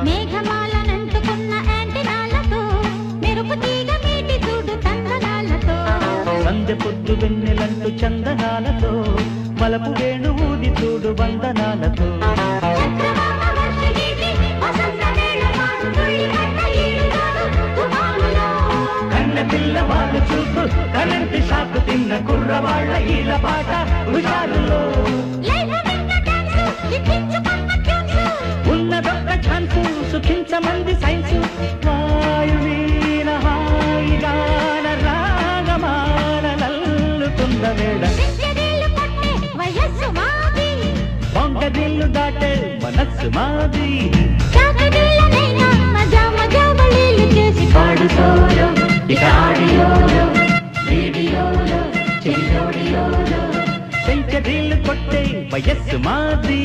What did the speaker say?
మేఘమాలనంటుకున్న యాంటినాలతో మెరుపు తీగ మీటి చూడు తందనాలతో సంధ్య పొద్దు వెన్నెలంటూ చందనాలతో మలపు వేణు ఊది చూడు వందనాలతో కన్న పిల్లవాళ్ళు చూపు కరెంటు షాకు తిన్న కుర్రవాళ్ళ ఈల పాట హుషారులో ఉన్నదొక్క ఛాన్సు సుఖించమంది సైన్సు వాయువీన హాయిగాన రాగమాలల్లుతున్న వేళ బొంగదిల్లు దాటే మనస్సు మాది పాడుతోలో ఇక ఆడియోలో వీడియోలో చెయ్యోడియోలో సెంచరీలు కొట్టే వయస్సు మాది